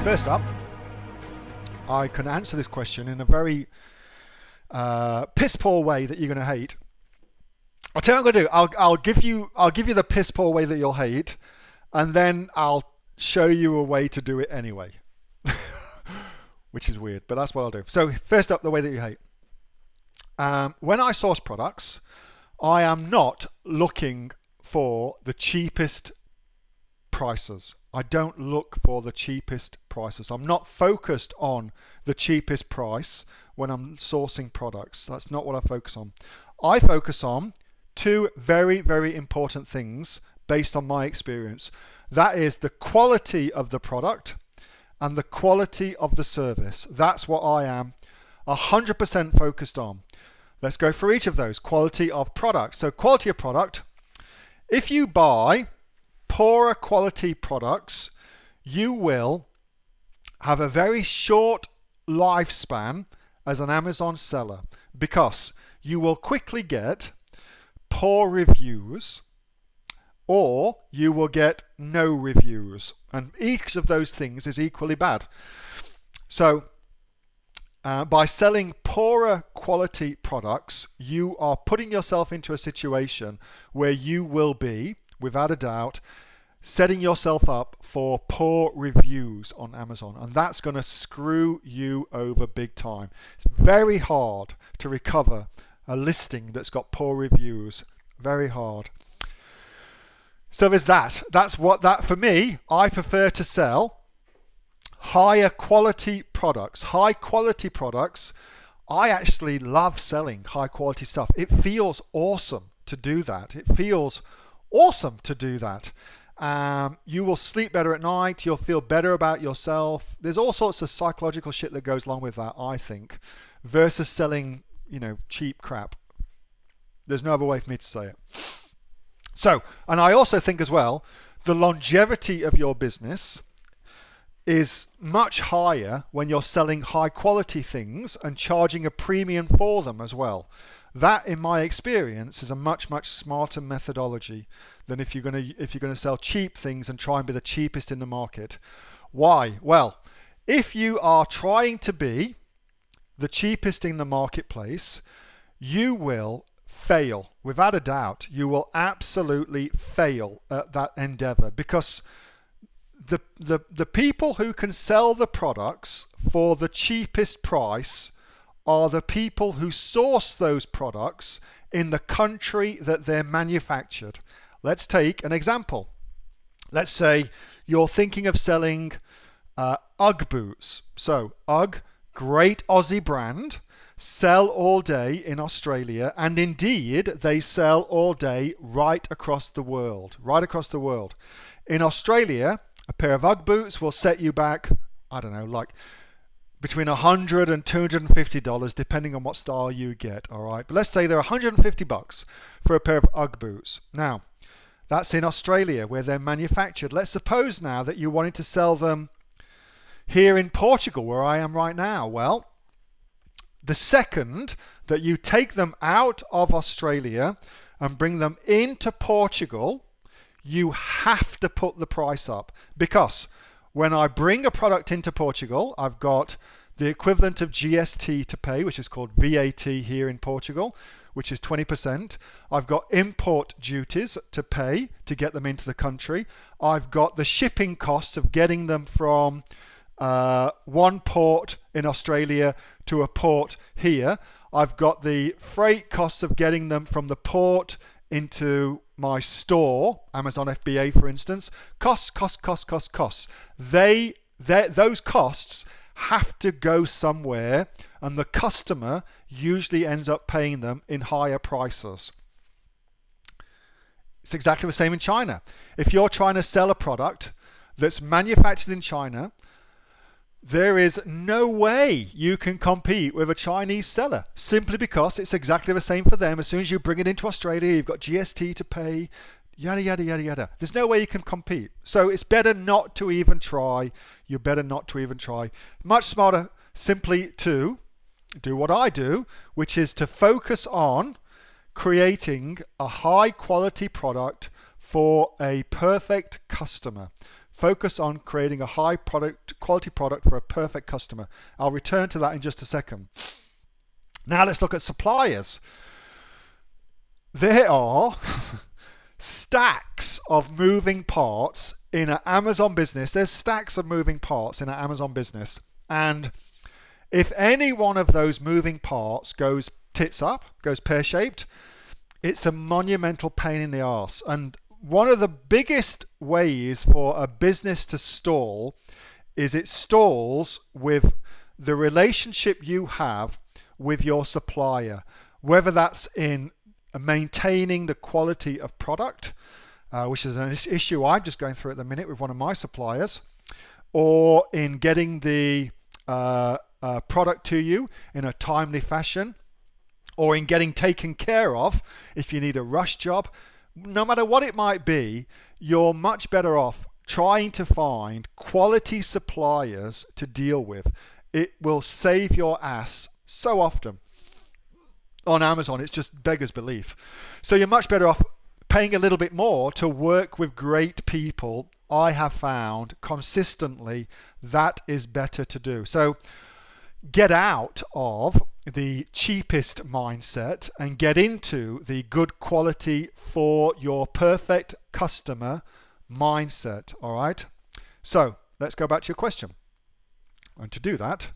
First up, I can answer this question in a very piss poor way that you're going to hate. I'll tell you what I'm going to do. I'll give you the piss poor way that you'll hate, and then I'll show you a way to do it anyway. Which is weird, but that's what I'll do. So first up, the way that you hate. When I source products, I am not looking for the cheapest prices. I don't look for the cheapest prices. I'm not focused on the cheapest price when I'm sourcing products. That's not what I focus on. I focus on two very, very important things based on my experience. That is the quality of the product and the quality of the service. That's what I am 100% focused on. Let's go through each of those. Quality of product. So quality of product, if you buy poorer quality products, you will have a very short lifespan as an Amazon seller, because you will quickly get poor reviews or you will get no reviews, and each of those things is equally bad. So by selling poorer quality products, you are putting yourself into a situation where you will be, without a doubt, setting yourself up for poor reviews on Amazon, and that's going to screw you over big time. It's very hard to recover a listing that's got poor reviews. Very hard. So there's that. For me, I prefer to sell higher quality products. High quality products, I actually love selling high quality stuff. It feels awesome to do that. You will sleep better at night. You'll feel better about yourself. There's all sorts of psychological shit that goes along with that, I think, versus selling, cheap crap. There's no other way for me to say it. So, and I also think as well, the longevity of your business is much higher when you're selling high quality things and charging a premium for them as well. That, in my experience, is a much, much smarter methodology than if you're going to sell cheap things and try and be the cheapest in the market. Why? Well, if you are trying to be the cheapest in the marketplace, you will fail. Without a doubt, you will absolutely fail at that endeavor, because the people who can sell the products for the cheapest price are the people who source those products in the country that they're manufactured. Let's take an example. Let's say you're thinking of selling UGG boots. So UGG, great Aussie brand, sell all day in Australia, and indeed they sell all day right across the world. In Australia, a pair of UGG boots will set you back, I don't know, like between $100 and $250, depending on what style you get. All right, but let's say they're $150 for a pair of UGG boots. Now, that's in Australia where they're manufactured. Let's suppose now that you wanted to sell them here in Portugal, where I am right now. Well, the second that you take them out of Australia and bring them into Portugal, you have to put the price up, because when I bring a product into Portugal, I've got the equivalent of GST to pay, which is called VAT here in Portugal, which is 20%. I've got import duties to pay to get them into the country. I've got the shipping costs of getting them from one port in Australia to a port here. I've got the freight costs of getting them from the port into my store, Amazon FBA for instance. Costs. Those costs have to go somewhere, and the customer usually ends up paying them in higher prices. It's exactly the same in China. If you're trying to sell a product that's manufactured in China, there is no way you can compete with a Chinese seller, simply because it's exactly the same for them. As soon as you bring it into Australia, you've got GST to pay, yada, yada, yada, yada. There's no way you can compete. So it's better not to even try. You're better not to even try. Much smarter simply to do what I do, which is to focus on creating a high quality product for a perfect customer. Focus on creating a high quality product for a perfect customer. I'll return to that in just a second. Now let's look at suppliers. There are stacks of moving parts in an Amazon business. There's stacks of moving parts in an Amazon business. And if any one of those moving parts goes tits up, goes pear-shaped, it's a monumental pain in the arse. And one of the biggest ways for a business to stall is it stalls with the relationship you have with your supplier, whether that's in maintaining the quality of product, which is an issue I'm just going through at the minute with one of my suppliers, or in getting the product to you in a timely fashion, or in getting taken care of if you need a rush job. No matter what it might be, you're much better off trying to find quality suppliers to deal with. It will save your ass so often. On Amazon, it's just beggars belief. So you're much better off paying a little bit more to work with great people. I have found consistently that is better to do. So get out of the cheapest mindset and get into the good quality for your perfect customer mindset. All right. So let's go back to your question. And to do that,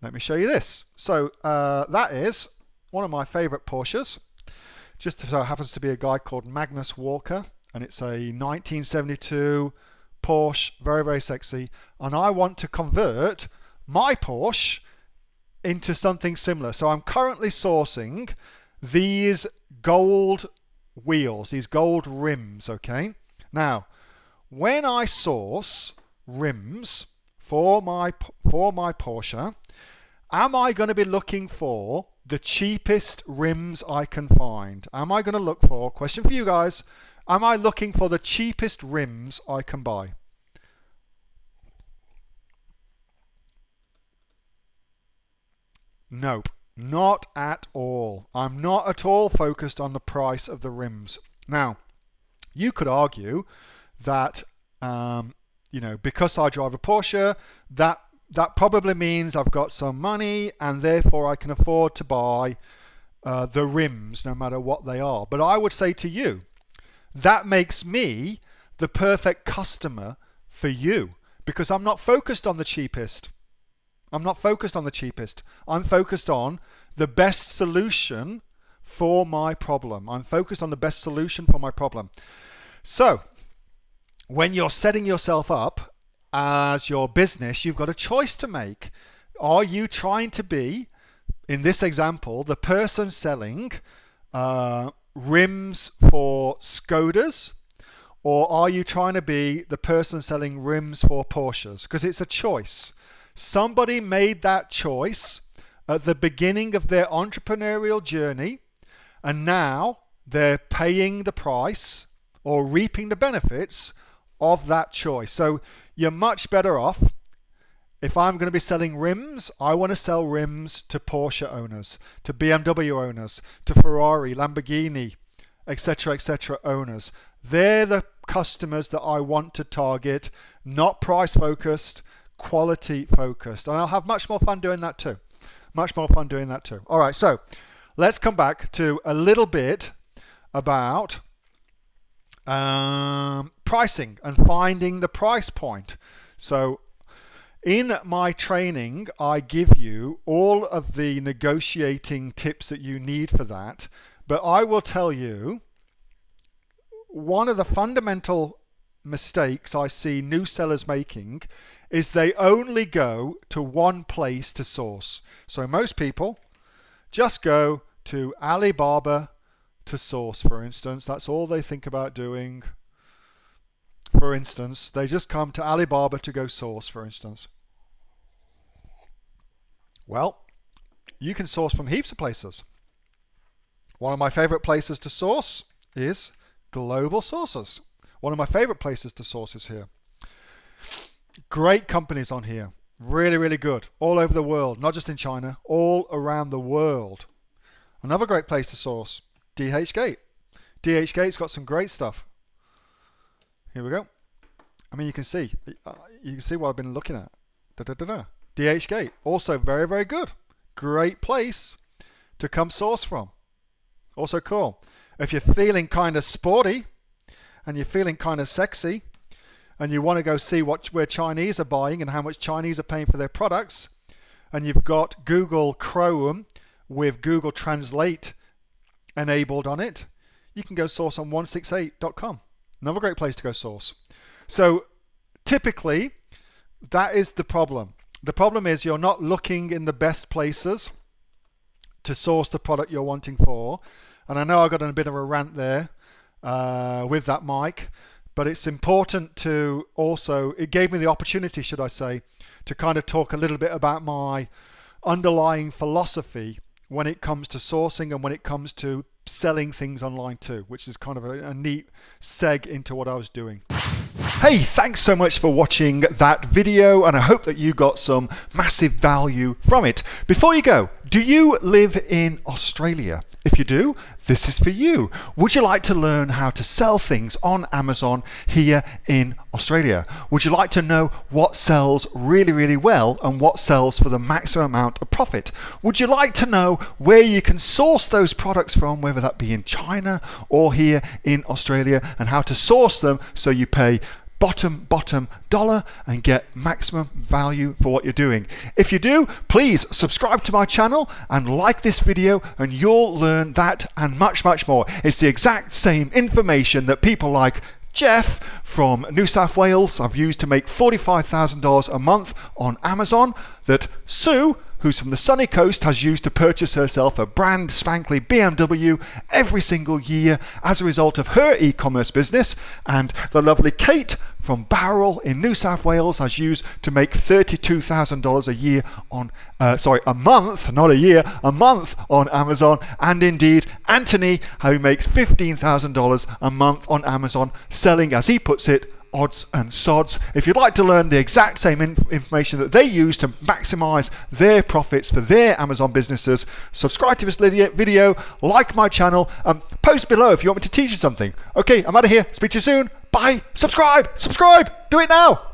let me show you this. So that is one of my favorite Porsches. Just so happens to be a guy called Magnus Walker, and it's a 1972 Porsche, very, very sexy. And I want to convert my Porsche into something similar. So I'm currently sourcing these gold wheels, these gold rims, okay? Now, when I source rims for my Porsche, am I going to be looking for the cheapest rims I can find? Am I going to look for, question for you guys, am I looking for the cheapest rims I can buy? Nope, not at all. I'm not at all focused on the price of the rims. Now, you could argue that, because I drive a Porsche, that probably means I've got some money and therefore I can afford to buy the rims no matter what they are. But I would say to you, that makes me the perfect customer for you, because I'm not focused on the cheapest. I'm focused on the best solution for my problem. I'm focused on the best solution for my problem. So when you're setting yourself up as your business, you've got a choice to make. Are you trying to be, in this example, the person selling rims for Skodas, or are you trying to be the person selling rims for Porsches? Because it's a choice. Somebody made that choice at the beginning of their entrepreneurial journey, and now they're paying the price or reaping the benefits of that choice. So you're much better off. If I'm going to be selling rims, I want to sell rims to Porsche owners, to BMW owners, to Ferrari, Lamborghini, etc. owners. They're the customers that I want to target, not price focused, quality focused. And I'll have much more fun doing that too. All right, so let's come back to a little bit about pricing and finding the price point. So in my training, I give you all of the negotiating tips that you need for that. But I will tell you, one of the fundamental mistakes I see new sellers making is they only go to one place to source. So most people just go to Alibaba to source, for instance. That's all they think about doing. For instance, they just come to Alibaba to go source, for instance. Well, you can source from heaps of places. One of my favorite places to source is Global Sources. One of my favorite places to source is here. Great companies on here. Really, really good. All over the world, not just in China, all around the world. Another great place to source, DHgate. DHgate's got some great stuff. Here we go. I mean, you can see what I've been looking at. DHgate, also very, very good. Great place to come source from. Also cool. If you're feeling kind of sporty and you're feeling kind of sexy and you want to go see where Chinese are buying and how much Chinese are paying for their products, and you've got Google Chrome with Google Translate enabled on it, you can go source on 168.com. Another great place to go source. So typically, that is the problem. The problem is you're not looking in the best places to source the product you're wanting for. And I know I got in a bit of a rant there with that mic, but it's important to also, it gave me the opportunity, should I say, to kind of talk a little bit about my underlying philosophy when it comes to sourcing and when it comes to selling things online too, which is kind of a neat seg into what I was doing. Hey, thanks so much for watching that video, and I hope that you got some massive value from it. Before you go, do you live in Australia? If you do, this is for you. Would you like to learn how to sell things on Amazon here in Australia? Would you like to know what sells really, really well and what sells for the maximum amount of profit? Would you like to know where you can source those products from, whether that be in China or here in Australia, and how to source them so you pay bottom dollar and get maximum value for what you're doing? If you do, please subscribe to my channel and like this video, and you'll learn that and much more. It's the exact same information that people like Jeff from New South Wales I've used to make $45,000 a month on Amazon, that Sue, who's from the sunny coast, has used to purchase herself a brand spankly BMW every single year as a result of her e-commerce business, and the lovely Kate from Bowral in New South Wales has used to make $32,000 a year on, a month, not a year, a month on Amazon, and indeed Anthony, who makes $15,000 a month on Amazon, selling, as he puts it, odds and sods. If you'd like to learn the exact same information that they use to maximize their profits for their Amazon businesses, subscribe to this video, like my channel, post below if you want me to teach you something. Okay, I'm out of here. Speak to you soon. Bye. Subscribe. Do it now.